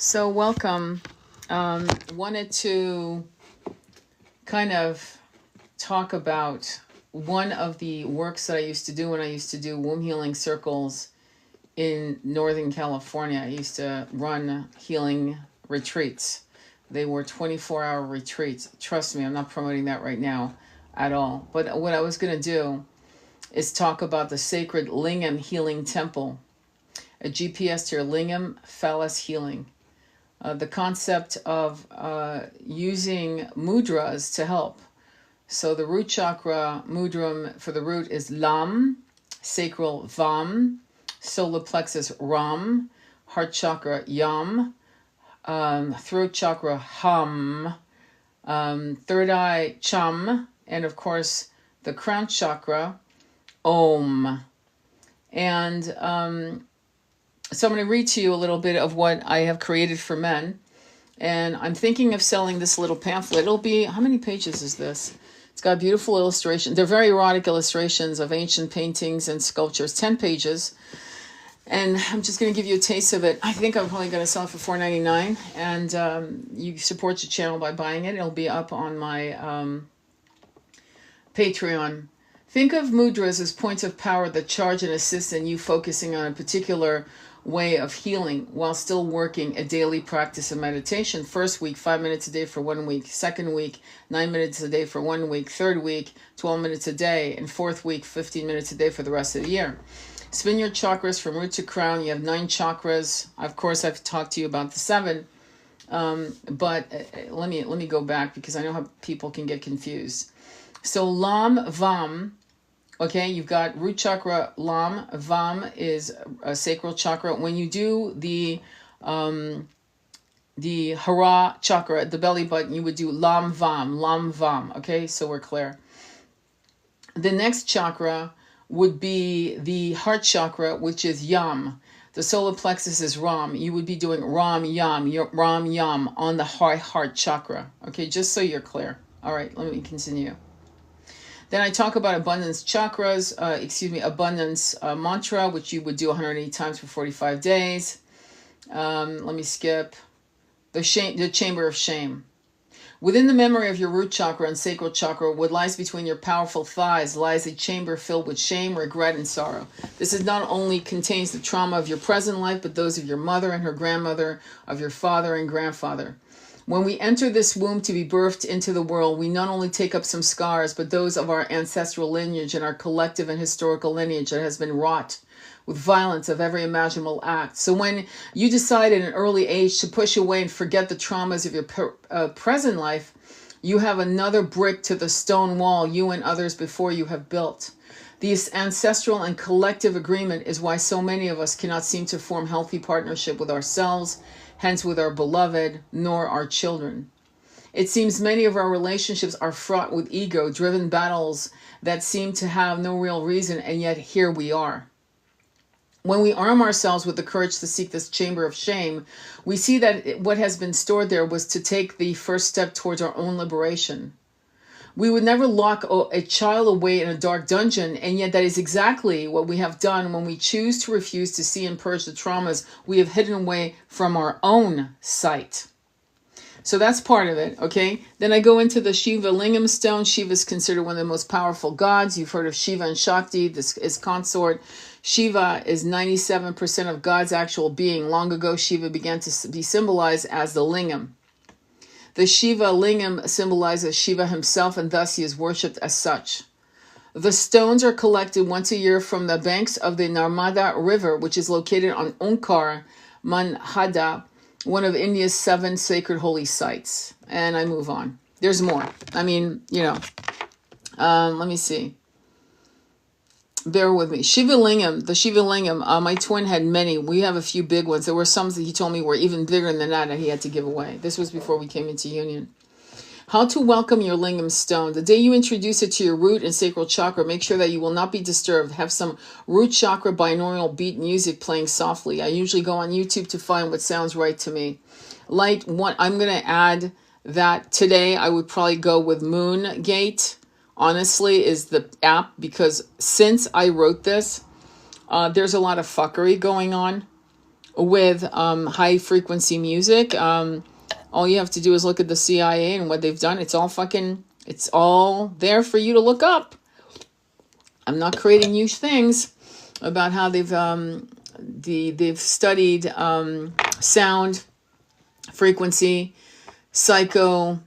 So welcome. Wanted to kind of talk about one of the works that I used to do when I used to do womb healing circles in Northern California. I used to run healing retreats. They were 24-hour retreats. Trust me, I'm not promoting that right now at all. But what I was going to do is talk about the sacred Lingam Healing Temple, a GPS to your Lingam phallus healing. The concept of using mudras to help. So the root chakra mudra for the root is Lam, sacral Vam, solar plexus Ram, heart chakra Yam, throat chakra Ham, third eye Cham, and of course the crown chakra Om. And so I'm going to read to you a little bit of what I have created for men. And I'm thinking of selling this little pamphlet. It'll be, how many pages is this? It's got beautiful illustrations. They're very erotic illustrations of ancient paintings and sculptures. 10 pages. And I'm just going to give you a taste of it. I think I'm probably going to sell it for $4.99. And you support your channel by buying it. It'll be up on my Patreon. Think of mudras as points of power that charge and assist in you focusing on a particular way of healing while still working a daily practice of meditation. First week, 5 minutes a day for 1 week. Second week, 9 minutes a day for 1 week. Third week, 12 minutes a day. And fourth week, 15 minutes a day for the rest of the year. Spin your chakras from root to crown. You have 9 chakras. Of course, I've talked to you about the 7. But let me go back because I know how people can get confused. So Lam, Vam. Okay, you've got root chakra, Lam, Vam is a sacral chakra. When you do the Hara chakra, the belly button, you would do Lam, Vam. Okay, so we're clear. The next chakra would be the heart chakra, which is Yam. The solar plexus is Ram. You would be doing Ram, Yam on the heart chakra. Okay, just so you're clear. All right, let me continue. Then I talk about abundance chakras, abundance mantra, which you would do 180 times for 45 days. Let me skip. The chamber of shame. Within the memory of your root chakra and sacral chakra, what lies between your powerful thighs, lies a chamber filled with shame, regret, and sorrow. This is not only contains the trauma of your present life, but those of your mother and her grandmother, of your father and grandfather. When we enter this womb to be birthed into the world, we not only take up some scars, but those of our ancestral lineage and our collective and historical lineage that has been wrought with violence of every imaginable act. So when you decide at an early age to push away and forget the traumas of your present life, you have another brick to the stone wall you and others before you have built. This ancestral and collective agreement is why so many of us cannot seem to form healthy partnership with ourselves, hence with our beloved, nor our children. It seems many of our relationships are fraught with ego-driven battles that seem to have no real reason, and yet here we are. When we arm ourselves with the courage to seek this chamber of shame, we see that what has been stored there was to take the first step towards our own liberation. We would never lock a child away in a dark dungeon, and yet that is exactly what we have done when we choose to refuse to see and purge the traumas we have hidden away from our own sight. So that's part of it, okay? Then I go into the Shiva Lingam stone. Shiva is considered one of the most powerful gods. You've heard of Shiva and Shakti, this is consort. Shiva is 97% of God's actual being. Long ago, Shiva began to be symbolized as the Lingam. The Shiva Lingam symbolizes Shiva himself, and thus he is worshipped as such. The stones are collected once a year from the banks of the Narmada River, which is located on Onkar Manhada, one of India's 7 sacred holy sites. And I move on. There's more. I mean, let me see. Bear with me. Shiva Lingam, the Shiva Lingam, my twin had many. We have a few big ones. There were some that he told me were even bigger than that he had to give away. This was before we came into union. How to welcome your Lingam stone. The day you introduce it to your root and sacral chakra, make sure that you will not be disturbed. Have some root chakra binaural beat music playing softly. I usually go on YouTube to find what sounds right to me. Light one. I'm going to add that today I would probably go with Moon Gate. Honestly, is the app, because since I wrote this, there's a lot of fuckery going on. with high frequency music. All you have to do is look at the CIA and what they've done. It's all there for you to look up. I'm not creating huge things about how they've studied sound frequency, psycho,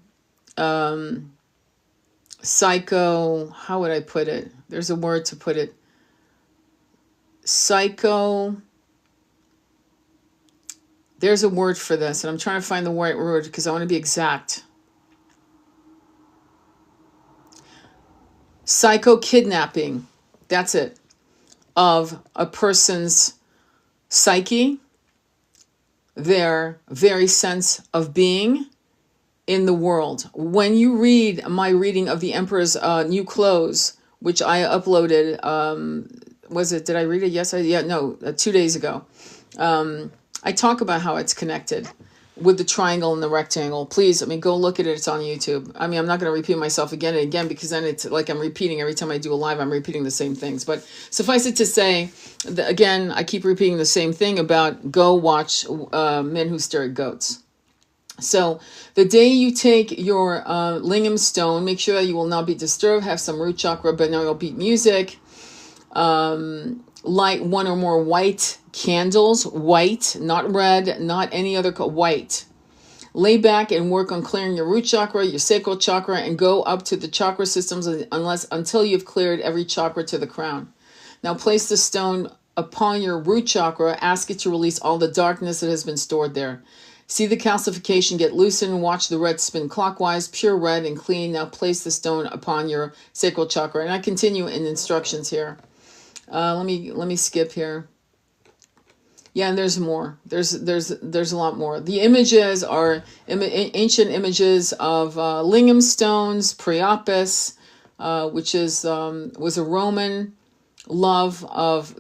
how would I put it? There's a word to put it. There's a word for this, and I'm trying to find the right word because I want to be exact. Psycho-kidnapping, that's it, of a person's psyche, their very sense of being in the world. When you read my reading of the Emperor's New Clothes, which I uploaded, did I read it? Yes, 2 days ago. I talk about how it's connected with the triangle and the rectangle. Please, go look at it. It's on YouTube. I'm not going to repeat myself again and again, because then it's like I'm repeating every time I do a live. I'm repeating the same things. But suffice it to say, again, I keep repeating the same thing about go watch Men Who Stare at Goats. So the day you take your lingam stone, make sure that you will not be disturbed. Have some root chakra binaural beat music. Light one or more white candles, white, not red, not any other white. Lay back and work on clearing your root chakra, your sacral chakra, and go up to the chakra systems until you've cleared every chakra to the crown. Now place the stone upon your root chakra. Ask it to release all the darkness that has been stored there. See the calcification get loosened and watch the red spin clockwise, pure red and clean. Now place the stone upon your sacral chakra. And I continue in instructions here. Let me skip here. Yeah, and there's more. There's a lot more. The images are ancient images of lingam stones, Priapus, which was a Roman love of,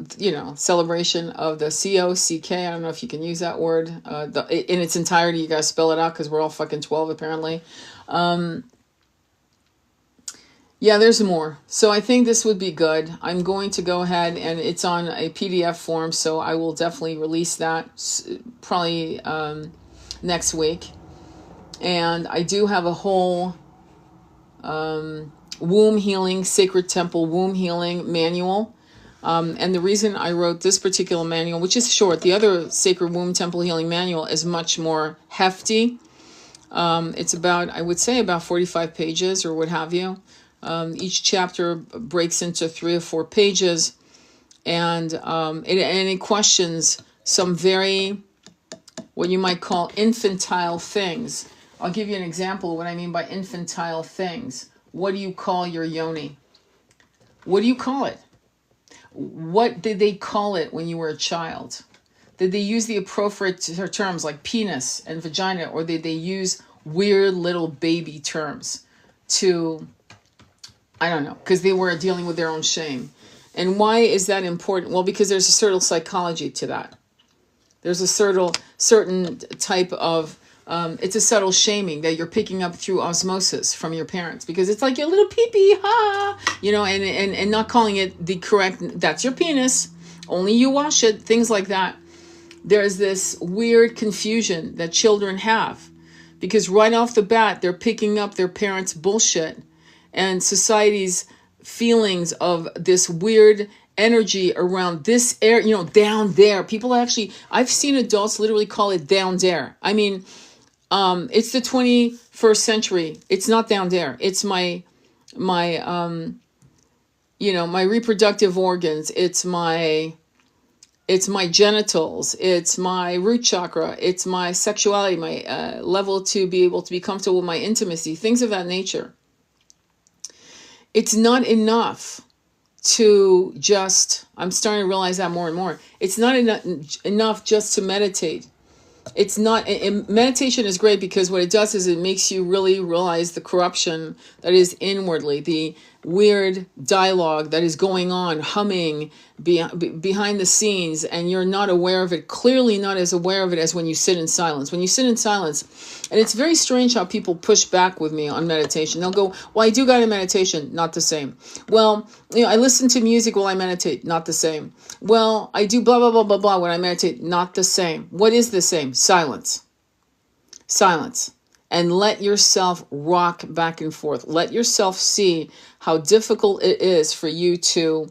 celebration of the C-O-C-K. I don't know if you can use that word in its entirety. You guys spell it out because we're all fucking 12 apparently. Yeah, there's more. So I think this would be good. I'm going to go ahead, and it's on a PDF form, so I will definitely release that probably next week. And I do have a whole womb healing, sacred temple womb healing manual. And the reason I wrote this particular manual, which is short, the other sacred womb temple healing manual is much more hefty. It's I would say about 45 pages or what have you. Each chapter breaks into 3 or 4 pages, and it questions some very, what you might call infantile things. I'll give you an example of what I mean by infantile things. What do you call your yoni? What do you call it? What did they call it when you were a child? Did they use the appropriate terms like penis and vagina, or did they use weird little baby terms to... I don't know, because they were dealing with their own shame. And why is that important? Well, because there's a certain psychology to that. There's a certain type of, it's a subtle shaming that you're picking up through osmosis from your parents. Because it's like your little pee-pee, ha, and not calling it the correct, that's your penis, only you wash it, things like that. There's this weird confusion that children have. Because right off the bat, they're picking up their parents' bullshit and society's feelings of this weird energy around this air, down there. People actually, I've seen adults literally call it down there. It's the 21st century. It's not down there. It's my reproductive organs. It's my genitals. It's my root chakra. It's my sexuality, my level to be able to be comfortable with my intimacy, things of that nature. It's not enough to just, I'm starting to realize that more and more. It's not enough just to meditate. It's not, meditation is great because what it does is it makes you really realize the corruption that is inwardly, the weird dialogue that is going on, humming behind the scenes, and you're not aware of it, clearly not as aware of it as when you sit in silence. When you sit in silence, and it's very strange how people push back with me on meditation. They'll go, well, I do got a meditation, not the same. Well, I listen to music while I meditate, not the same. Well, I do blah, blah, blah, blah, blah when I meditate, not the same. What is the same? Silence. Silence. And let yourself rock back and forth. Let yourself see how difficult it is for you to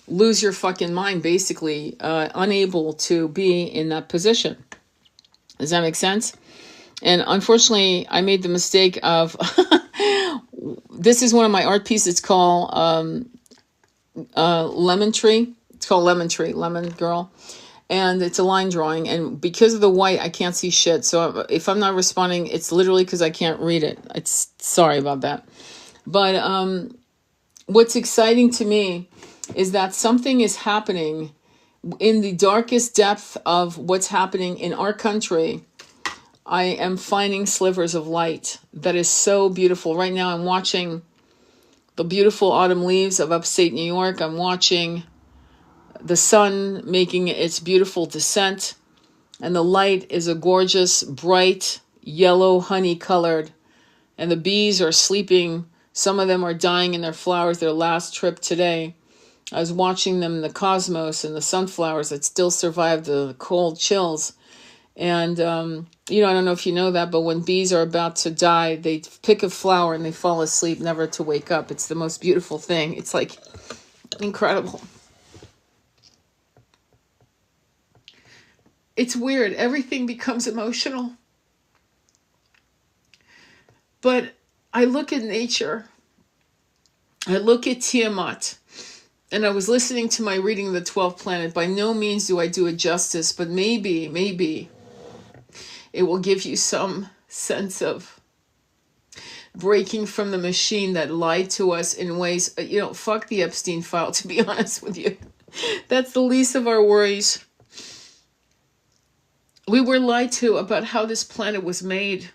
lose your fucking mind, basically, unable to be in that position. Does that make sense? And unfortunately, I made the mistake of, this is one of my art pieces. It's called Lemon Tree. It's called Lemon Tree, Lemon Girl. And it's a line drawing. And because of the white, I can't see shit. So if I'm not responding, it's literally because I can't read it. It's sorry about that. But what's exciting to me is that something is happening in the darkest depth of what's happening in our country. I am finding slivers of light that is so beautiful. Right now I'm watching the beautiful autumn leaves of upstate New York. I'm watching the sun making its beautiful descent, and the light is a gorgeous, bright, yellow, honey colored, and the bees are sleeping. Some of them are dying in their flowers, their last trip today. I was watching them in the cosmos and the sunflowers that still survive the cold chills. And, I don't know if you know that, but when bees are about to die, they pick a flower and they fall asleep, never to wake up. It's the most beautiful thing. It's like incredible. It's weird. Everything becomes emotional. But I look at nature. I look at Tiamat. And I was listening to my reading of the 12th planet. By no means do I do it justice, but maybe it will give you some sense of breaking from the machine that lied to us in ways, fuck the Epstein file, to be honest with you. That's the least of our worries. We were lied to about how this planet was made.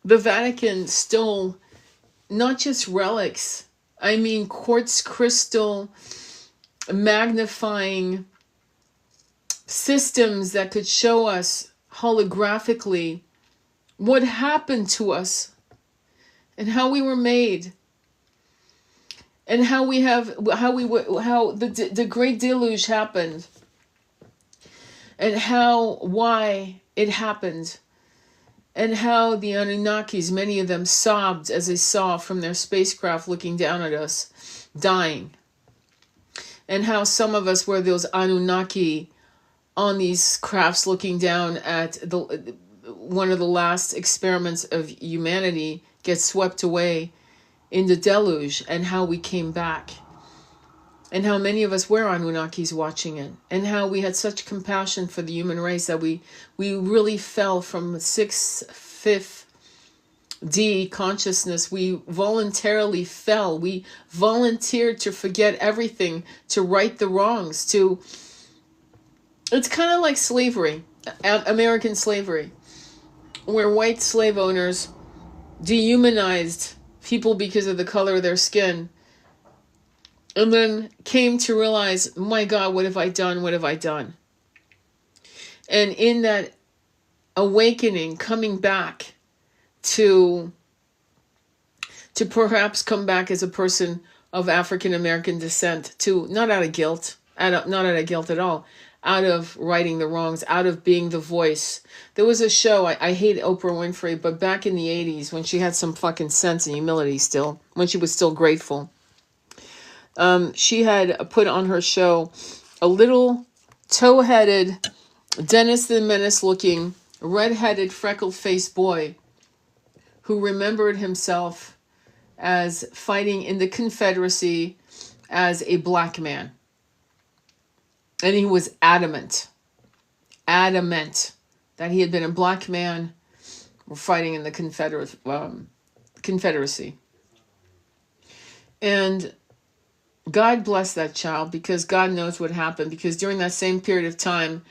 The Vatican stole not just relics, I mean quartz crystal magnifying systems that could show us holographically what happened to us and how we were made, and how the great deluge happened, and why it happened, and how the Anunnakis, many of them sobbed as they saw from their spacecraft looking down at us, dying, and how some of us were those Anunnaki on these crafts looking down at one of the last experiments of humanity get swept away in the deluge, and how we came back. And how many of us were Anunnakis watching it. And how we had such compassion for the human race that we really fell from 5th D consciousness. We voluntarily fell. We volunteered to forget everything, to right the wrongs, It's kind of like slavery, American slavery, where white slave owners dehumanized people because of the color of their skin. And then came to realize, my God, what have I done? What have I done? And in that awakening, coming back to perhaps come back as a person of African American descent, to not out of guilt, not out of guilt at all, out of righting the wrongs, out of being the voice. There was a show, I hate Oprah Winfrey, but back in the 80s, when she had some fucking sense and humility still, when she was still grateful, she had put on her show a little toe-headed, Dennis the Menace looking, red-headed, freckled-faced boy who remembered himself as fighting in the Confederacy as a black man. And he was adamant that he had been a black man fighting in the Confederacy. And God bless that child, because God knows what happened. Because during that same period of time,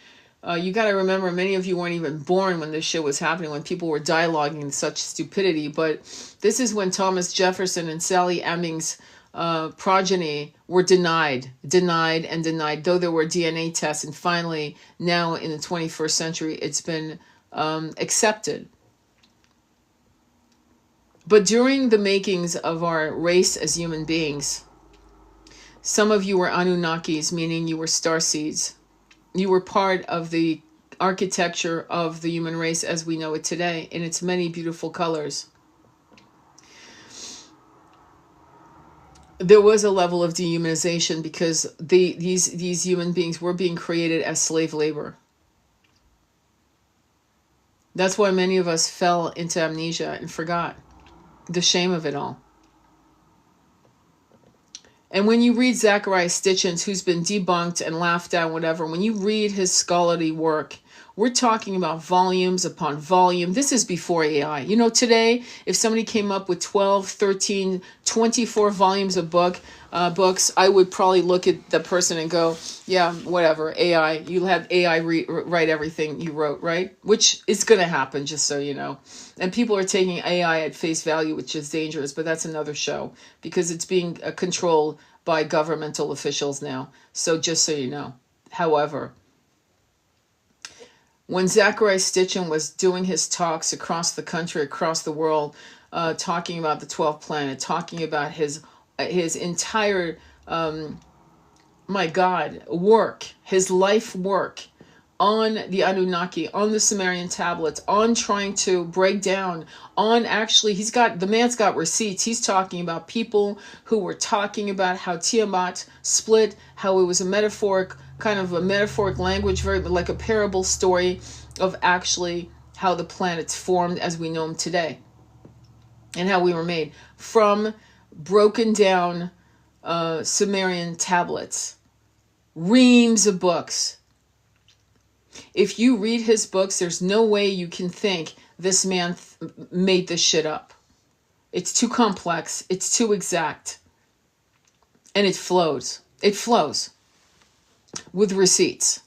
You got to remember, many of you weren't even born when this shit was happening, when people were dialoguing such stupidity. But this is when Thomas Jefferson and Sally Hemings' progeny were denied, though there were DNA tests. And finally, now in the 21st century, it's been accepted. But during the makings of our race as human beings, some of you were Anunnakis, meaning you were starseeds. You were part of the architecture of the human race as we know it today, in its many beautiful colors. There was a level of dehumanization because these human beings were being created as slave labor. That's why many of us fell into amnesia and forgot the shame of it all. And when you read Zecharia Sitchin's, who's been debunked and laughed at, whatever, when you read his scholarly work, we're talking about volumes upon volume. This is before AI. You know, today, if somebody came up with 12, 13, 24 volumes of books, I would probably look at the person and go, yeah, whatever, AI. You'll have AI write everything you wrote, right? Which is going to happen, just so you know. And people are taking AI at face value, which is dangerous, but that's another show, because it's being controlled by governmental officials now. So just so you know. However, when Zecharia Sitchin was doing his talks across the country, across the world, talking about the 12th planet, talking about his entire, my God, work, his life work on the Anunnaki, on the Sumerian tablets, on trying to break down, on actually, the man's got receipts. He's talking about people who were talking about how Tiamat split, how it was a metaphoric language, very like a parable story of actually how the planets formed as we know them today, and how we were made from broken down Sumerian tablets, reams of books. If you read his books, there's no way you can think this man made this shit up. It's too complex. It's too exact. And it flows. It flows with receipts.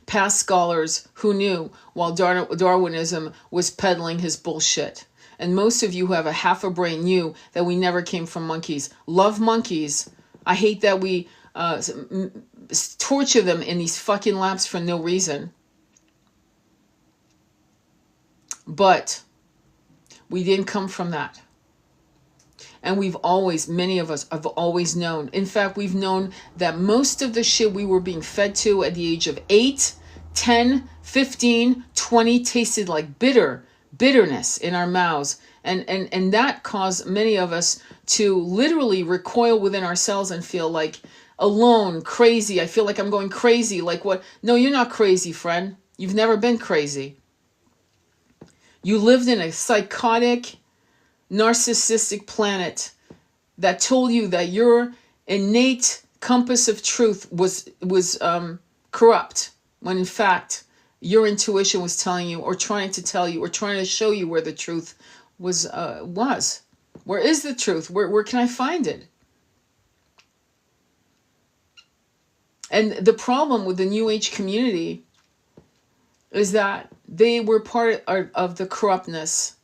Past scholars who knew while Darwinism was peddling his bullshit. And most of you who have a half a brain knew that we never came from monkeys. Love monkeys. I hate that we torture them in these fucking labs for no reason. But we didn't come from that. And many of us have always known. In fact, we've known that most of the shit we were being fed to at the age of 8, 10, 15, 20 tasted like bitterness in our mouths. And that caused many of us to literally recoil within ourselves and feel like alone, crazy. I feel like I'm going crazy. Like what? No, you're not crazy, friend. You've never been crazy. You lived in a psychotic, narcissistic planet that told you that your innate compass of truth was corrupt, when in fact your intuition was telling you, or trying to tell you, or trying to show you where the truth was. Where is the truth? Where can I find it? And the problem with the New Age community is that they were part of the corruptness.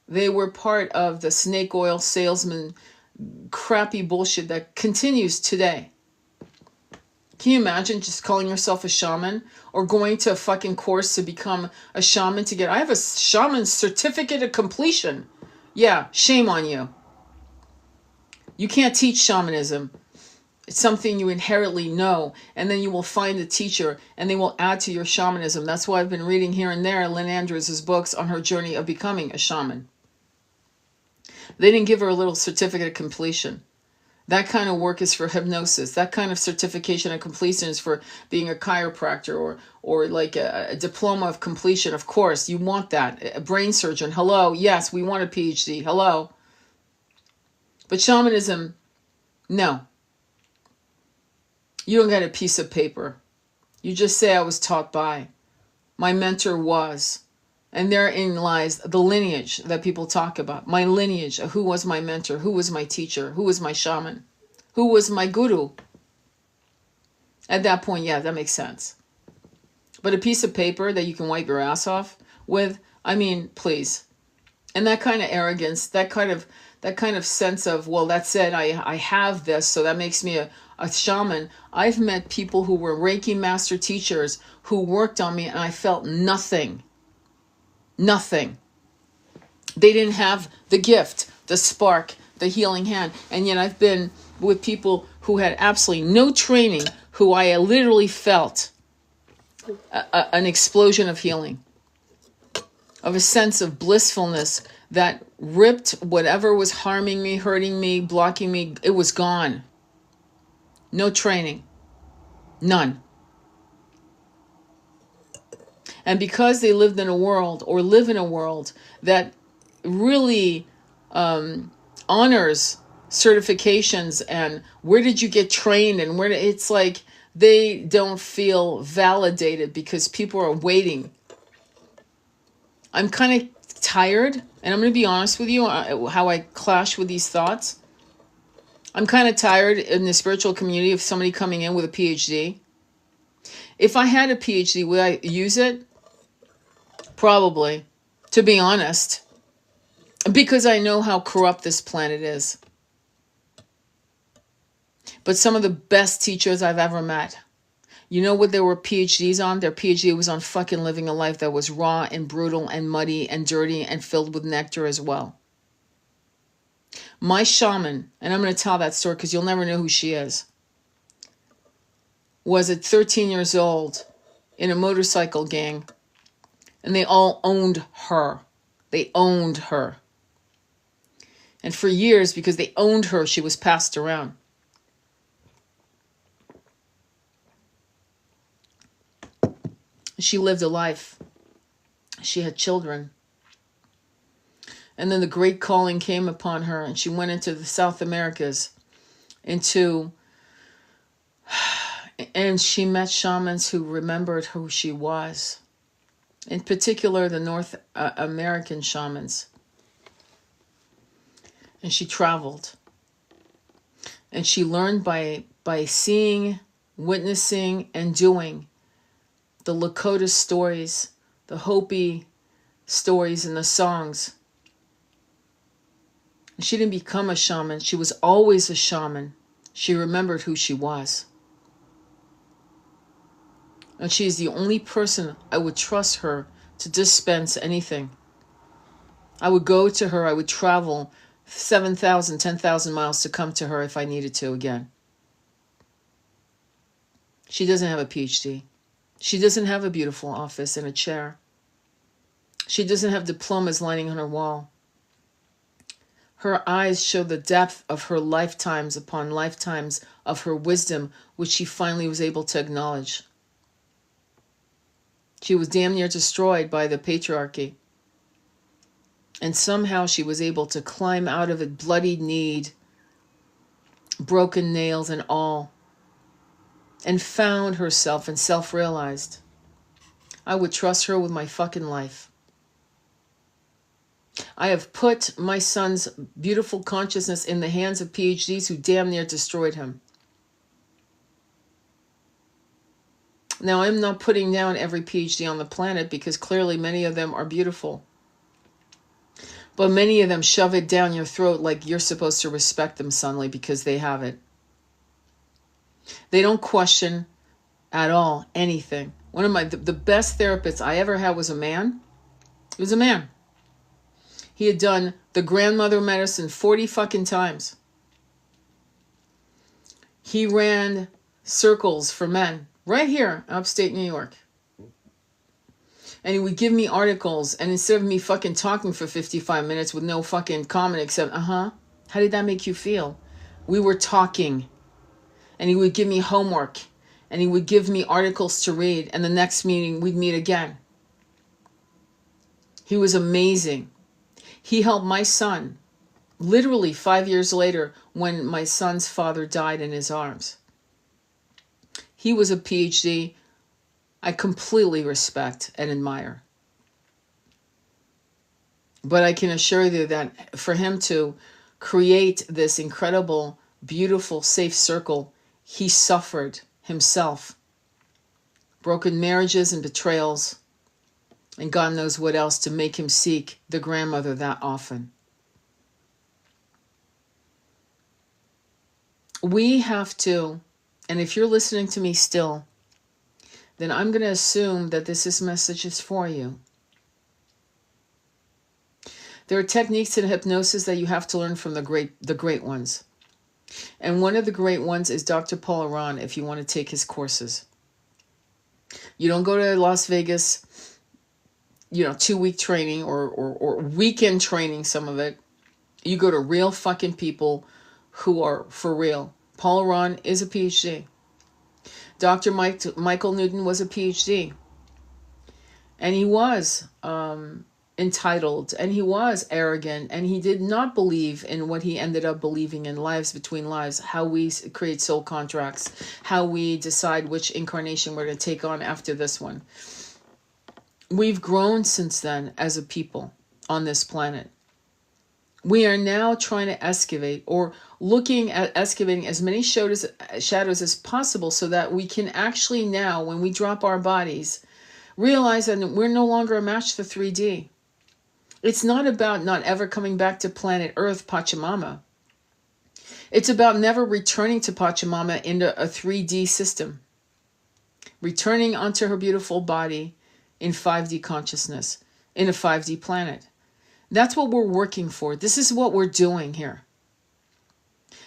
They were part of the snake oil salesman crappy bullshit that continues today. Can you imagine just calling yourself a shaman, or going to a fucking course to become a shaman to I have a shaman certificate of completion. Yeah, shame on you. You can't teach shamanism. It's something you inherently know, and then you will find a teacher, and they will add to your shamanism. That's why I've been reading here and there Lynn Andrews' books on her journey of becoming a shaman. They didn't give her a little certificate of completion. That kind of work is for hypnosis. That kind of certification of completion is for being a chiropractor, or like a diploma of completion. Of course, you want that. A brain surgeon. Hello. Yes, we want a PhD. Hello. But shamanism, no. You don't get a piece of paper. You just say, I was taught by. My mentor was. And therein lies the lineage that people talk about. My lineage. Who was my mentor? Who was my teacher? Who was my shaman? Who was my guru? At that point, yeah, that makes sense. But a piece of paper that you can wipe your ass off with, I mean, please. And that kind of arrogance, that kind of sense of, well, that's it, I have this, so that makes me a shaman. I've met people who were Reiki master teachers who worked on me, and I felt nothing. Nothing. They didn't have the gift, the spark, the healing hand. And yet I've been with people who had absolutely no training, who I literally felt an explosion of healing, of a sense of blissfulness that ripped whatever was harming me, hurting me, blocking me. It was gone. No training. None. And because they lived in a world, or live in a world, that really honors certifications and where did you get trained, and it's like they don't feel validated because people are waiting. I'm kind of tired, and I'm going to be honest with you how I clash with these thoughts. I'm kind of tired in the spiritual community of somebody coming in with a PhD. If I had a PhD, would I use it? Probably, to be honest, because I know how corrupt this planet is. But some of the best teachers I've ever met, you know what they were PhDs on? Their PhD was on fucking living a life that was raw and brutal and muddy and dirty and filled with nectar as well. My shaman, and I'm going to tell that story because you'll never know who she is, was at 13 years old in a motorcycle gang, and they all owned her. They owned her. And for years, because they owned her, she was passed around. She lived a life. She had children. And then the great calling came upon her, and she went into the South Americas, and she met shamans who remembered who she was. In particular, the North American shamans. And she traveled. And she learned by seeing, witnessing, and doing the Lakota stories, the Hopi stories, and the songs. She didn't become a shaman. She was always a shaman. She remembered who she was. And she is the only person I would trust her to dispense anything. I would go to her. I would travel 7,000, 10,000 miles to come to her if I needed to again. She doesn't have a PhD. She doesn't have a beautiful office and a chair. She doesn't have diplomas lining on her wall. Her eyes show the depth of her lifetimes upon lifetimes of her wisdom, which she finally was able to acknowledge. She was damn near destroyed by the patriarchy. And somehow she was able to climb out of it, bloodied kneed, broken nails and all, and found herself and self-realized. I would trust her with my fucking life. I have put my son's beautiful consciousness in the hands of PhDs who damn near destroyed him. Now, I'm not putting down every PhD on the planet because clearly many of them are beautiful. But many of them shove it down your throat like you're supposed to respect them suddenly because they have it. They don't question at all anything. One of the best therapists I ever had was a man. He was a man. He had done the grandmother medicine 40 fucking times. He ran circles for men right here in upstate New York. And he would give me articles, and instead of me fucking talking for 55 minutes with no fucking comment except, how did that make you feel? We were talking. And he would give me homework, and he would give me articles to read, and the next meeting we'd meet again. He was amazing. He helped my son, literally 5 years later, when my son's father died in his arms. He was a PhD I completely respect and admire. But I can assure you that for him to create this incredible, beautiful, safe circle, he suffered himself broken marriages and betrayals, and God knows what else to make him seek the grandmother that often. We have to, and if you're listening to me still, then I'm going to assume that this message is for you. There are techniques in hypnosis that you have to learn from the great ones. And one of the great ones is Dr. Paul Aran, if you want to take his courses. You don't go to Las Vegas, 2-week training or weekend training, some of it. You go to real fucking people who are for real. Paul Aran is a PhD. Dr. Michael Newton was a PhD. And he was entitled, and he was arrogant, and he did not believe in what he ended up believing in Lives Between Lives, how we create soul contracts, how we decide which incarnation we're going to take on after this one. We've grown since then as a people on this planet. We are now trying to excavate, or looking at excavating as many shadows as possible, so that we can actually now, when we drop our bodies, realize that we're no longer a match for 3D. It's not about not ever coming back to planet Earth, Pachamama. It's about never returning to Pachamama into a 3D system. Returning onto her beautiful body in 5D consciousness, in a 5D planet. That's what we're working for. This is what we're doing here.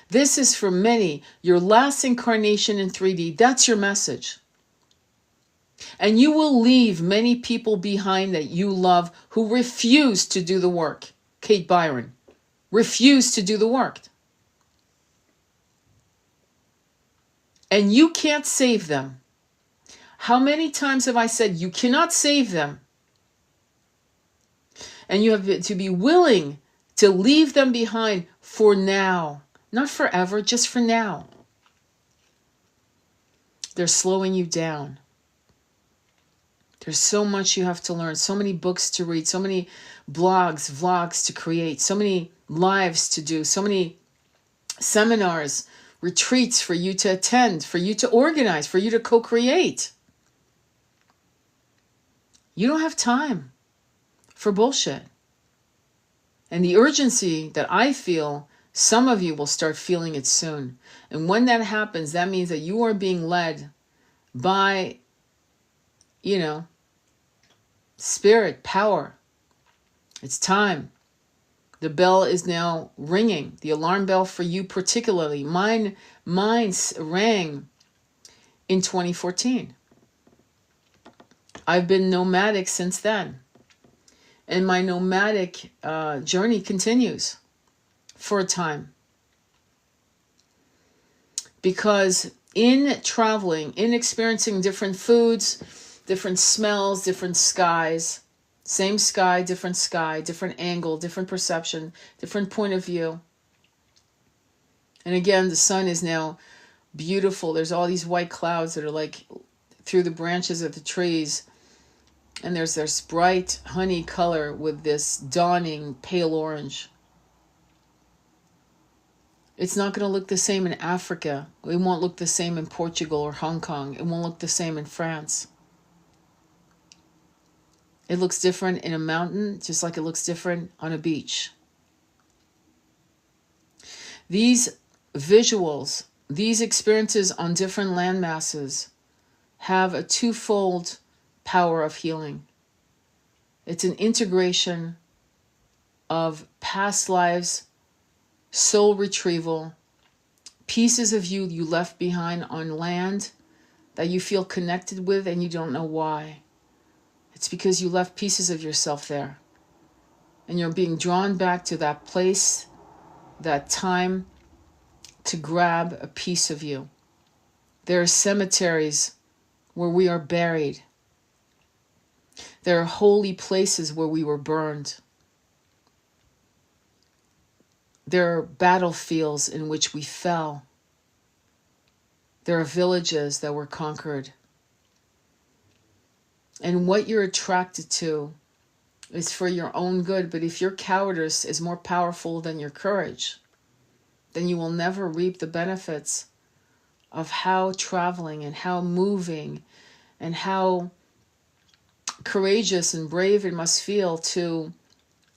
This is for many, your last incarnation in 3D. That's your message. And you will leave many people behind that you love who refuse to do the work. Kate Byron refused to do the work. And you can't save them. How many times have I said you cannot save them? And you have to be willing to leave them behind for now. Not forever, just for now. They're slowing you down. There's so much you have to learn, so many books to read, so many blogs, vlogs to create, so many lives to do, so many seminars, retreats for you to attend, for you to organize, for you to co-create. You don't have time for bullshit. And the urgency that I feel, some of you will start feeling it soon. And when that happens, that means that you are being led by, spirit, power. It's time. The bell is now ringing. The alarm bell for you particularly. Mine rang in 2014. I've been nomadic since then. And my nomadic journey continues for a time. Because in traveling, in experiencing different foods, different smells, different skies, same sky, different angle, different perception, different point of view. And again, the sun is now beautiful. There's all these white clouds that are like through the branches of the trees. And there's this bright honey color with this dawning pale orange. It's not going to look the same in Africa. It won't look the same in Portugal or Hong Kong. It won't look the same in France. It looks different in a mountain, just like it looks different on a beach. These visuals, these experiences on different land masses have a twofold power of healing. It's an integration of past lives, soul retrieval, pieces of you left behind on land that you feel connected with and you don't know why. It's because you left pieces of yourself there. And you're being drawn back to that place, that time, to grab a piece of you. There are cemeteries where we are buried. There are holy places where we were burned. There are battlefields in which we fell. There are villages that were conquered. And what you're attracted to is for your own good. But if your cowardice is more powerful than your courage, then you will never reap the benefits of how traveling and how moving and how courageous and brave it must feel to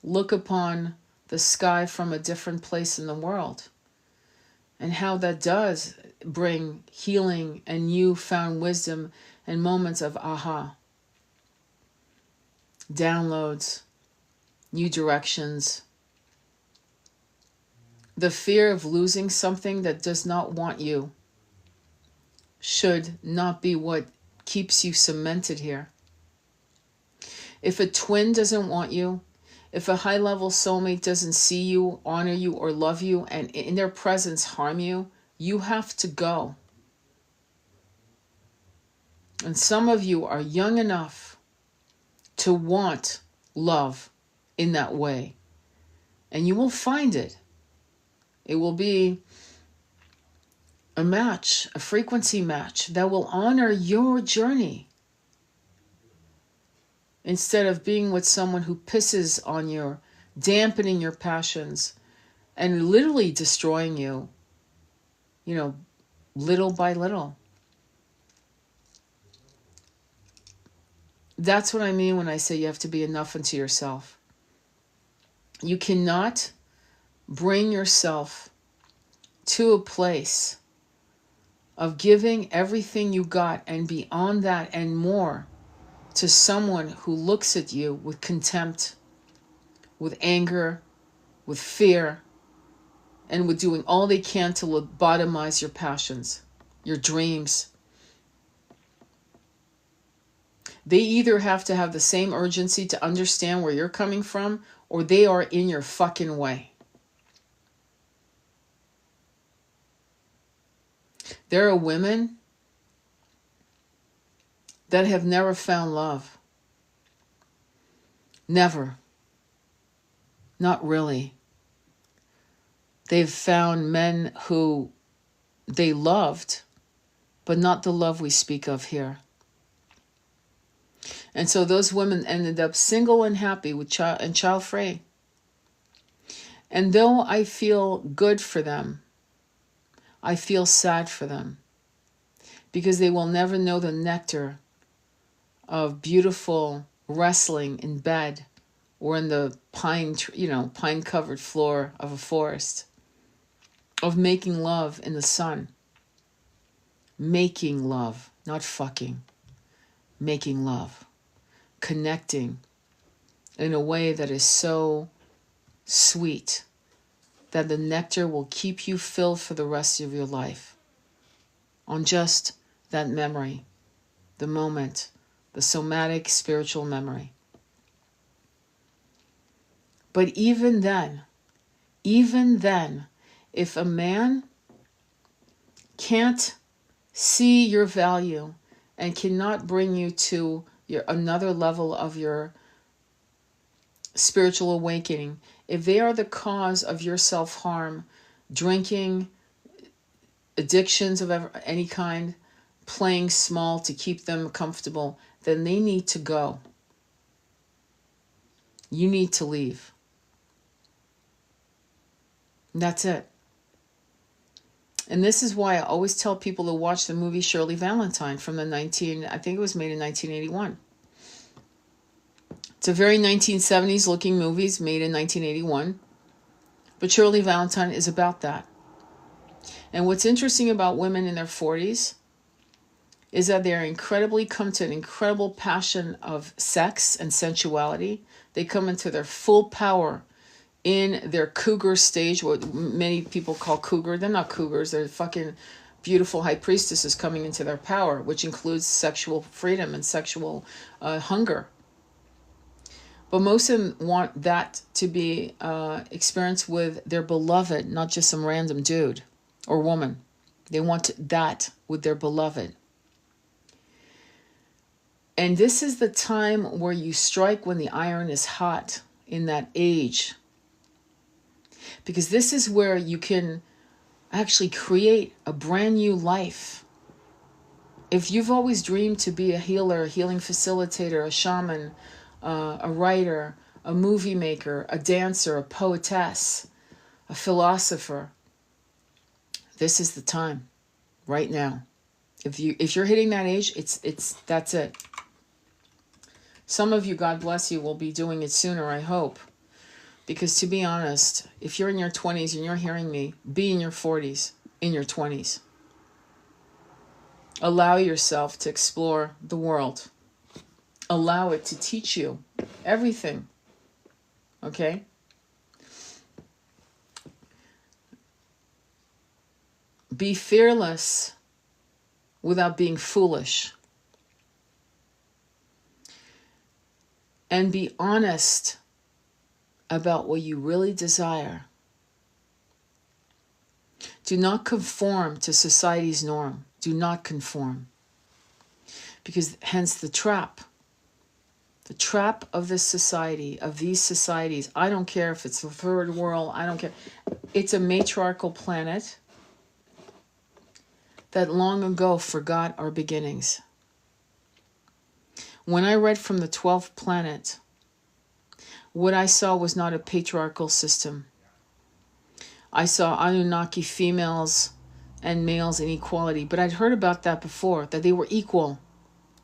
look upon the sky from a different place in the world, and how that does bring healing and newfound wisdom and moments of aha, downloads, new directions. The fear of losing something that does not want you should not be what keeps you cemented here. If a twin doesn't want you, if a high-level soulmate doesn't see you, honor you, or love you, and in their presence harm you, you have to go. And some of you are young enough to want love in that way. And you will find it. It will be a match, a frequency match that will honor your journey, instead of being with someone who pisses on you, dampening your passions, and literally destroying you, little by little. That's what I mean when I say you have to be enough unto yourself. You cannot bring yourself to a place of giving everything you got and beyond that and more to someone who looks at you with contempt, with anger, with fear, and with doing all they can to lobotomize your passions, your dreams. They either have to have the same urgency to understand where you're coming from, or they are in your fucking way. There are women that have never found love. Never. Not really. They've found men who they loved, but not the love we speak of here. And so those women ended up single and happy with child free. And though I feel good for them, I feel sad for them, because they will never know the nectar of beautiful wrestling in bed or in the pine-covered floor of a forest, of making love in the sun. Making love, not fucking. Making love. Connecting in a way that is so sweet that the nectar will keep you filled for the rest of your life on just that memory, the moment, the somatic spiritual memory. But even then, if a man can't see your value and cannot bring you to another level of your spiritual awakening, if they are the cause of your self-harm, drinking, addictions of any kind, playing small to keep them comfortable, then they need to go. You need to leave. And that's it. And this is why I always tell people to watch the movie Shirley Valentine from I think it was made in 1981. It's a very 1970s looking movie. It's made in 1981. But Shirley Valentine is about that. And what's interesting about women in their 40s is that they're come to an incredible passion of sex and sensuality. They come into their full power in their cougar stage, what many people call cougar. They're not cougars. They're fucking beautiful high priestesses coming into their power, which includes sexual freedom and sexual hunger. But most of them want that to be experienced with their beloved, not just some random dude or woman. They want that with their beloved. And this is the time where you strike when the iron is hot in that age. Because this is where you can actually create a brand new life. If you've always dreamed to be a healer, a healing facilitator, a shaman, a writer, a movie maker, a dancer, a poetess, a philosopher, this is the time, right now. If you're hitting that age, that's it. Some of you, God bless you, will be doing it sooner, I hope. Because to be honest, if you're in your 20s and you're hearing me, be in your 40s, in your 20s. Allow yourself to explore the world. Allow it to teach you everything. Okay? Be fearless without being foolish. And be honest about what you really desire. Do not conform to society's norm. Do not conform. Because hence the trap. The trap of this society, of these societies, I don't care if it's the third world, I don't care. It's a matriarchal planet that long ago forgot our beginnings. When I read from the 12th planet, what I saw was not a patriarchal system. I saw Anunnaki females and males in equality, but I'd heard about that before, that they were equal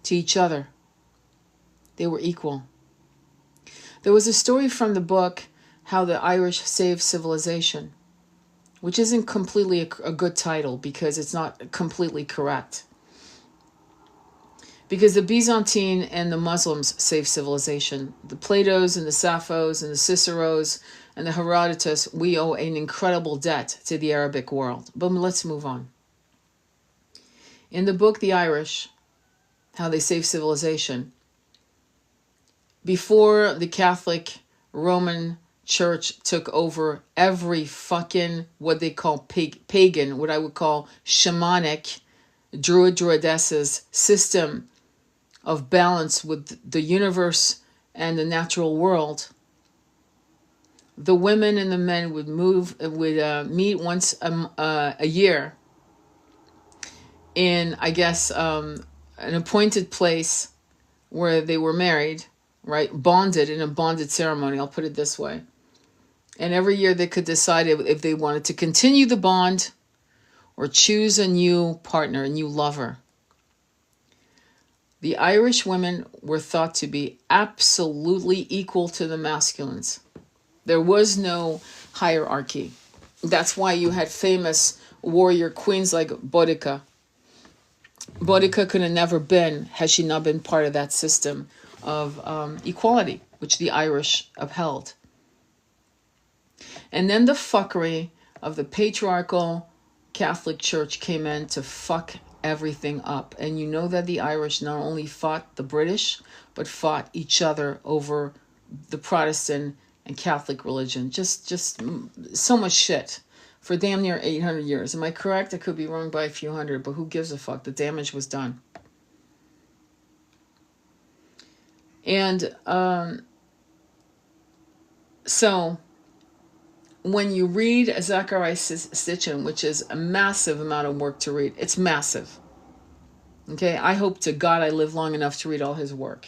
to each other. They were equal. There was a story from the book, How the Irish Saved Civilization, which isn't completely a good title because it's not completely correct. Because the Byzantine and the Muslims saved civilization. The Platos and the Sapphos and the Ciceros and the Herodotus, we owe an incredible debt to the Arabic world. But let's move on. In the book, The Irish, How They Saved Civilization, before the Catholic Roman Church took over every fucking, what they call pagan, what I would call shamanic, druidesses system of balance with the universe and the natural world, the women and the men would meet once a year in, I guess, an appointed place where they were married, right? Bonded in a bonded ceremony, I'll put it this way. And every year they could decide if they wanted to continue the bond or choose a new partner, a new lover. The Irish women were thought to be absolutely equal to the masculines. There was no hierarchy. That's why you had famous warrior queens like Boudica. Boudica could have never been, had she not been part of that system of equality, which the Irish upheld. And then the fuckery of the patriarchal Catholic Church came in to fuck everything up. And you know that the Irish not only fought the British, but fought each other over the Protestant and Catholic religion. Just so much shit for damn near 800 years. Am I correct? I could be wrong by a few hundred, but who gives a fuck? The damage was done. And so when you read Zecharia Sitchin, which is a massive amount of work to read, it's massive. Okay, I hope to God I live long enough to read all his work.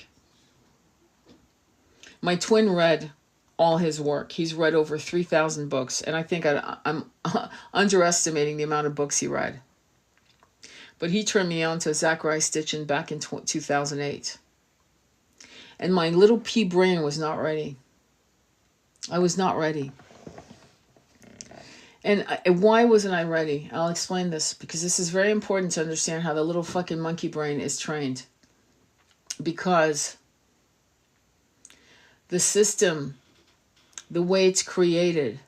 My twin read all his work. He's read over 3,000 books, and I think I'm underestimating the amount of books he read. But he turned me on to Zecharia Sitchin back in 2008. And my little pea brain was not ready. I was not ready. And why wasn't I ready? I'll explain this, because this is very important to understand how the little fucking monkey brain is trained. Because the system, the way it's created,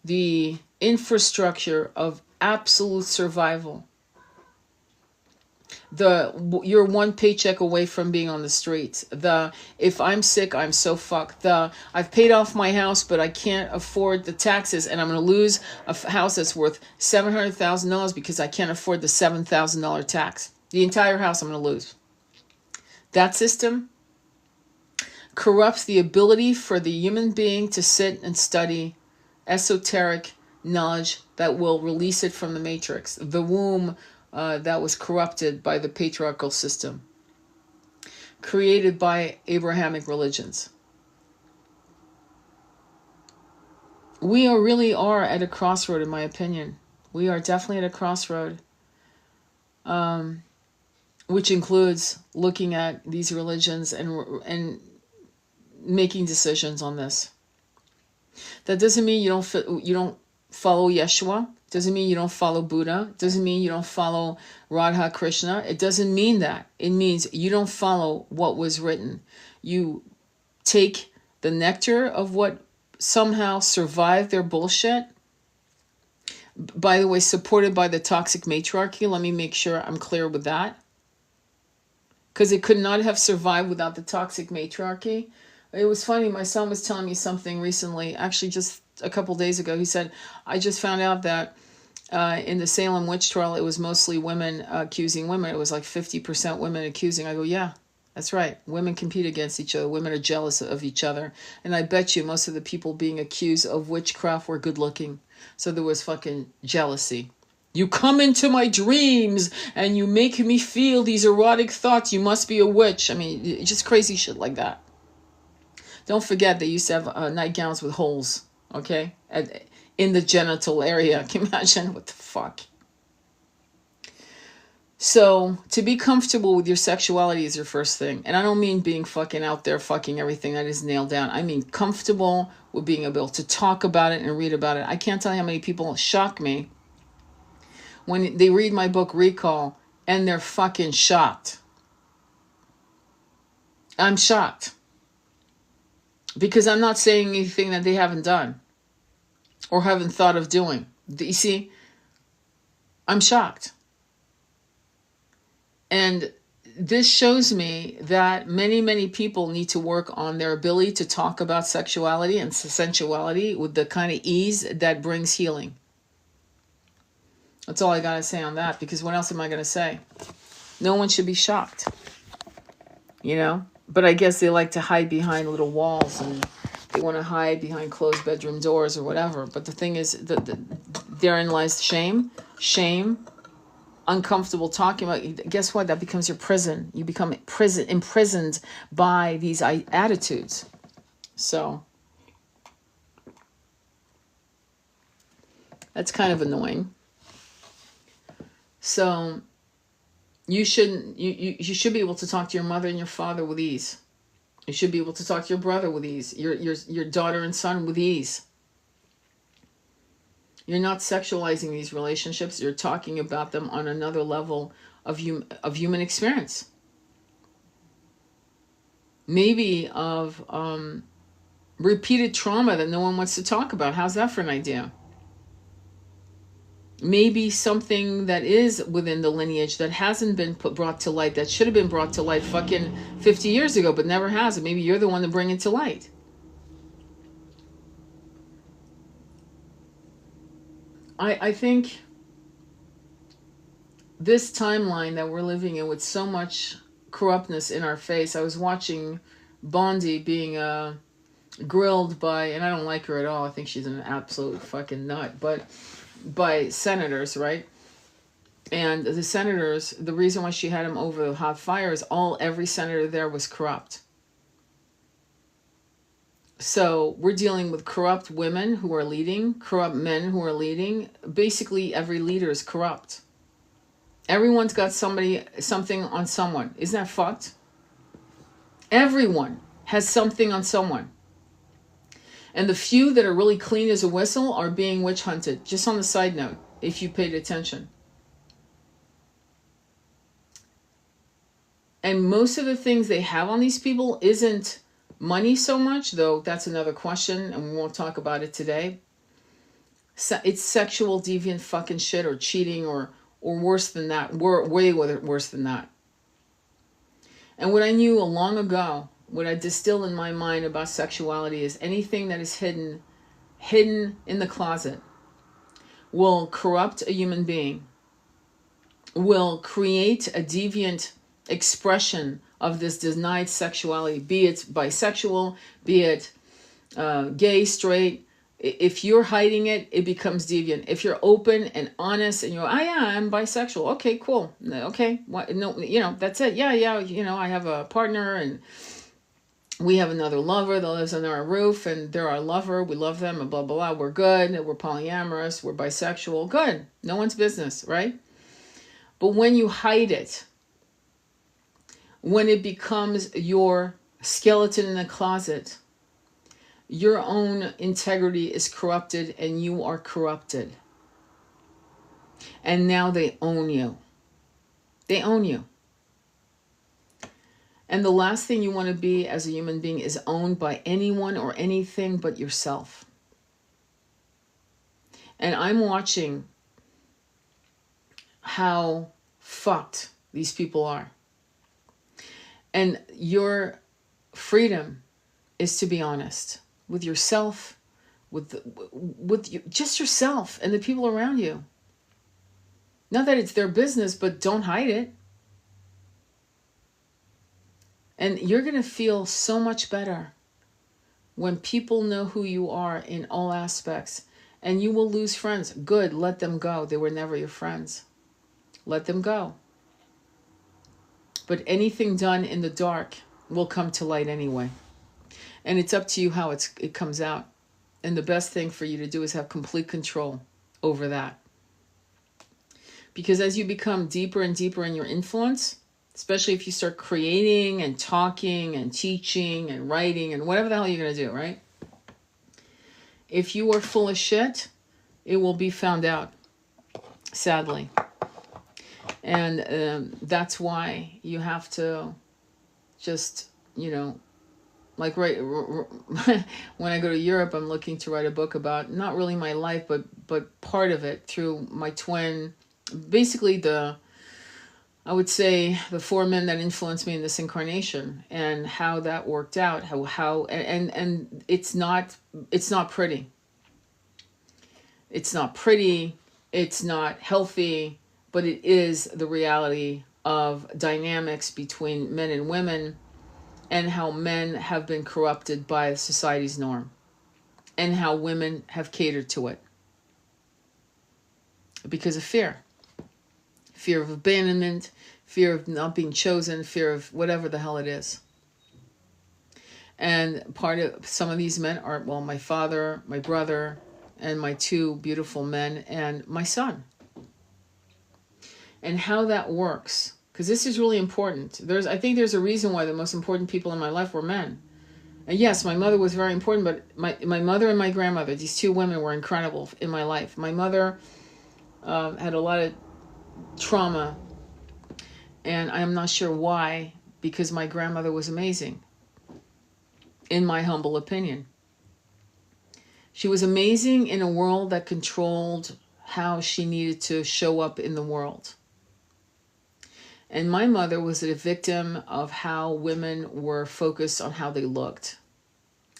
the infrastructure of absolute survival, you're one paycheck away from being on the streets. If I'm sick, I'm so fucked. I've paid off my house, but I can't afford the taxes, and I'm going to lose a house that's worth $700,000 because I can't afford the $7,000 tax. The entire house I'm going to lose. That system corrupts the ability for the human being to sit and study esoteric knowledge that will release it from the matrix. The womb that was corrupted by the patriarchal system, created by Abrahamic religions. We really are at a crossroad, in my opinion. We are definitely at a crossroad. which includes looking at these religions and making decisions on this. That doesn't mean you don't follow Yeshua. Doesn't mean you don't follow Buddha. Doesn't mean you don't follow Radha Krishna. It doesn't mean that. It means you don't follow what was written. You take the nectar of what somehow survived their bullshit. By the way, supported by the toxic matriarchy. Let me make sure I'm clear with that. Because it could not have survived without the toxic matriarchy. It was funny. My son was telling me something recently, actually just a couple days ago. He said, I just found out that in the Salem witch trial, it was mostly women accusing women. It was like 50% women accusing. I go, yeah, that's right. Women compete against each other. Women are jealous of each other. And I bet you most of the people being accused of witchcraft were good looking. So there was fucking jealousy. You come into my dreams and you make me feel these erotic thoughts. You must be a witch. I mean, just crazy shit like that. Don't forget they used to have nightgowns with holes, okay? In the genital area. Can you imagine? What the fuck? So, to be comfortable with your sexuality is your first thing. And I don't mean being fucking out there fucking everything that is nailed down. I mean comfortable with being able to talk about it and read about it. I can't tell you how many people shock me when they read my book, Recall, and they're fucking shocked. I'm shocked. Because I'm not saying anything that they haven't done or haven't thought of doing. You see, I'm shocked. And this shows me that many, many people need to work on their ability to talk about sexuality and sensuality with the kind of ease that brings healing. That's all I got to say on that, because what else am I going to say? No one should be shocked, you know? But I guess they like to hide behind little walls and they want to hide behind closed bedroom doors or whatever. But the thing is, therein lies shame, uncomfortable talking about. Guess what? That becomes your prison. You become imprisoned by these attitudes. So that's kind of annoying. So you should be able to talk to your mother and your father with ease. You should be able to talk to your brother with ease, your daughter and son with ease. You're not sexualizing these relationships. You're talking about them on another level of human experience. Maybe of repeated trauma that no one wants to talk about. How's that for an idea? Maybe something that is within the lineage that hasn't been brought to light, that should have been brought to light fucking 50 years ago, but never has. And maybe you're the one to bring it to light. I think this timeline that we're living in with so much corruptness in our face. I was watching Bondi being grilled by, and I don't like her at all. I think she's an absolute fucking nut, but by senators, right? And the senators, the reason why she had him over the hot fire is every senator there was corrupt. So we're dealing with corrupt women who are leading, corrupt men who are leading. Basically, every leader is corrupt. Everyone's got something on someone. Isn't that fucked? Everyone has something on someone. And the few that are really clean as a whistle are being witch hunted. Just on the side note, if you paid attention. And most of the things they have on these people isn't money so much, though that's another question, and we won't talk about it today. It's sexual deviant fucking shit, or cheating, or worse than that. Way worse than that. And what I knew long ago, what I distilled in my mind about sexuality is anything that is hidden in the closet will corrupt a human being, will create a deviant expression of this denied sexuality, be it bisexual, be it gay, straight. If you're hiding it, it becomes deviant. If you're open and honest and you're, yeah, I'm bisexual. Okay, cool. Okay, what? No, that's it. Yeah, I have a partner and we have another lover that lives under our roof, and they're our lover. We love them, and blah, blah, blah. We're good. We're polyamorous. We're bisexual. Good. No one's business, right? But when you hide it, when it becomes your skeleton in the closet, your own integrity is corrupted and you are corrupted. And now they own you. They own you. And the last thing you want to be as a human being is owned by anyone or anything but yourself. And I'm watching how fucked these people are. And your freedom is to be honest with yourself, with just yourself and the people around you. Not that it's their business, but don't hide it. And you're going to feel so much better when people know who you are in all aspects. And you will lose friends. Good, let them go. They were never your friends. Let them go. But anything done in the dark will come to light anyway. And it's up to you how it comes out. And the best thing for you to do is have complete control over that. Because as you become deeper and deeper in your influence, especially if you start creating and talking and teaching and writing and whatever the hell you're going to do, right? If you are full of shit, it will be found out, sadly. And that's why you have to just, like when I go to Europe, I'm looking to write a book about not really my life, but part of it through my twin. Basically, I would say the 4 men that influenced me in this incarnation and how that worked out. And it's not pretty. It's not pretty. It's not healthy. But it is the reality of dynamics between men and women, and how men have been corrupted by society's norm, and how women have catered to it because of fear of abandonment, fear of not being chosen, fear of whatever the hell it is. And part of some of these men are, well, my father, my brother, and my 2 beautiful men, and my son. And how that works, because this is really important. I think there's a reason why the most important people in my life were men. And yes, my mother was very important, but my mother and my grandmother, these 2 women, were incredible in my life. My mother had a lot of trauma, and I'm not sure why, because my grandmother was amazing, in my humble opinion. She was amazing in a world that controlled how she needed to show up in the world. And my mother was a victim of how women were focused on how they looked,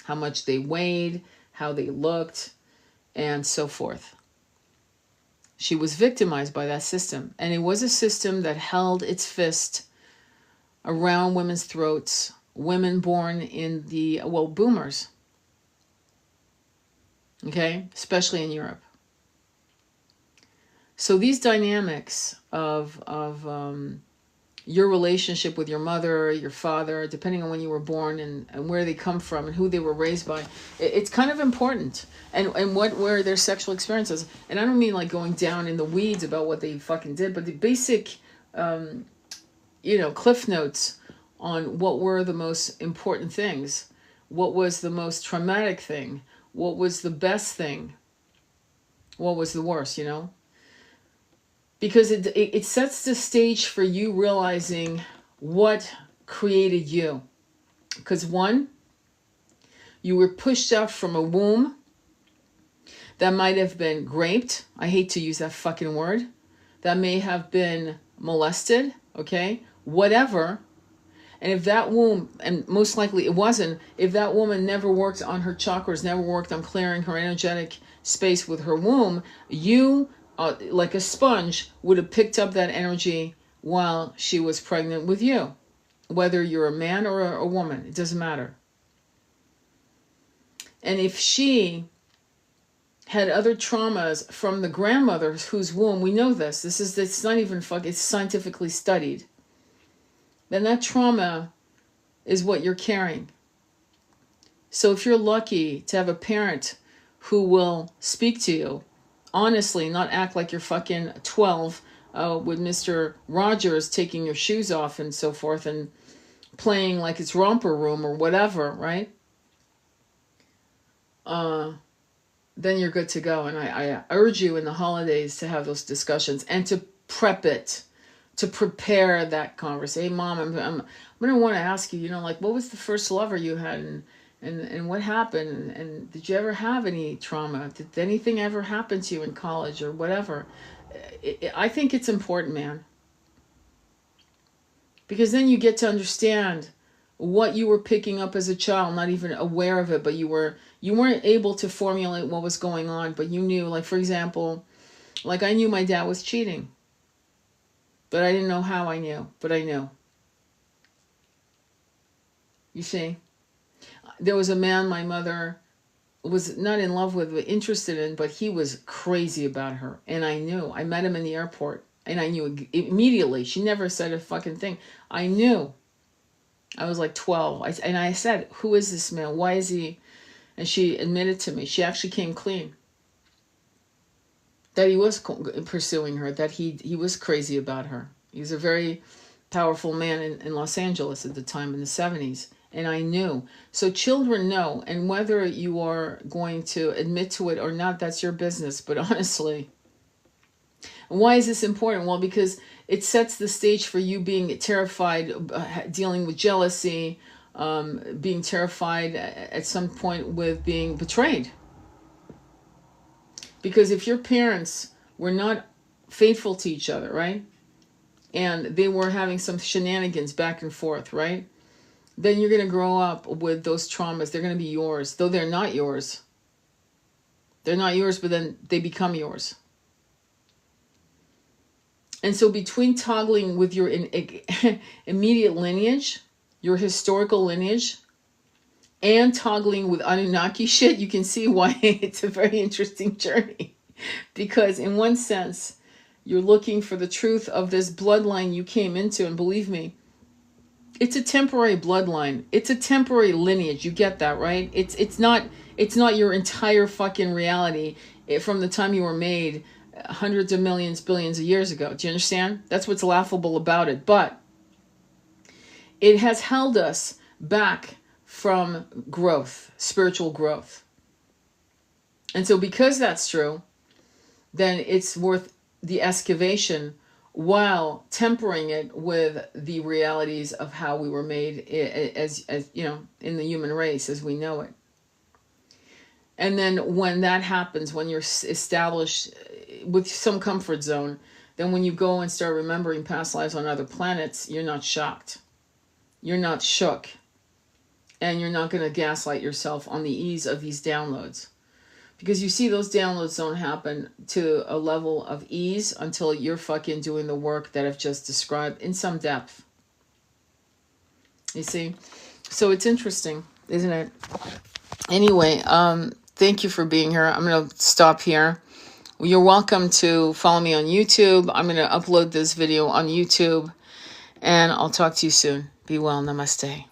how much they weighed, how they looked, and so forth. She was victimized by that system. And it was a system that held its fist around women's throats, women born in the, boomers. Okay? Especially in Europe. So these dynamics of your relationship with your mother, your father, depending on when you were born and where they come from and who they were raised by, it's kind of important. And what were their sexual experiences. And I don't mean like going down in the weeds about what they fucking did, but the basic, cliff notes on what were the most important things. What was the most traumatic thing? What was the best thing? What was the worst, Because it sets the stage for you realizing what created you. Because 1, you were pushed out from a womb that might have been raped. I hate to use that fucking word. That may have been molested, okay? Whatever. And if that womb, and most likely it wasn't, if that woman never worked on her chakras, never worked on clearing her energetic space with her womb, you... like a sponge, would have picked up that energy while she was pregnant with you. Whether you're a man or a woman, it doesn't matter. And if she had other traumas from the grandmother whose womb, we know this, it's not even it's scientifically studied, then that trauma is what you're carrying. So if you're lucky to have a parent who will speak to you, honestly, not act like you're fucking 12 with Mr. Rogers taking your shoes off and so forth and playing like it's romper room or whatever, right? Then you're good to go. And I urge you in the holidays to have those discussions and to prep it, to prepare that conversation. Hey, Mom, I'm going to want to ask you, like, what was the first lover you had, and what happened? And did you ever have any trauma? Did anything ever happen to you in college or whatever? I think it's important, man. Because then you get to understand what you were picking up as a child, not even aware of it, but you weren't able to formulate what was going on, but you knew, like, for example, like I knew my dad was cheating, but I didn't know how I knew, but I knew. You see, there was a man my mother was not in love with, but interested in, but he was crazy about her. And I knew. I met him in the airport, and I knew immediately. She never said a fucking thing. I knew. I was like 12. And I said, who is this man? Why is he? And she admitted to me. She actually came clean. That he was pursuing her. That he was crazy about her. He was a very powerful man in Los Angeles at the time in the 70s. And I knew. So children know. And whether you are going to admit to it or not, that's your business. But honestly, why is this important? Well, because it sets the stage for you being terrified, dealing with jealousy, being terrified at some point with being betrayed. Because if your parents were not faithful to each other, right? And they were having some shenanigans back and forth, right? Then you're going to grow up with those traumas. They're going to be yours, though they're not yours. They're not yours, but then they become yours. And so between toggling with your immediate lineage, your historical lineage, and toggling with Anunnaki shit, you can see why it's a very interesting journey. Because in one sense, you're looking for the truth of this bloodline you came into. And believe me, it's a temporary bloodline. It's a temporary lineage. You get that, right? It's not your entire fucking reality from the time you were made hundreds of millions, billions of years ago. Do you understand? That's what's laughable about it. But it has held us back from growth, spiritual growth. And so because that's true, then it's worth the excavation while tempering it with the realities of how we were made as in the human race as we know it. And then when that happens, when you're established with some comfort zone, then when you go and start remembering past lives on other planets, you're not shocked. You're not shook. And you're not going to gaslight yourself on the ease of these downloads. Because you see, those downloads don't happen to a level of ease until you're fucking doing the work that I've just described in some depth. You see? So it's interesting, isn't it? Anyway, thank you for being here. I'm going to stop here. You're welcome to follow me on YouTube. I'm going to upload this video on YouTube. And I'll talk to you soon. Be well. Namaste.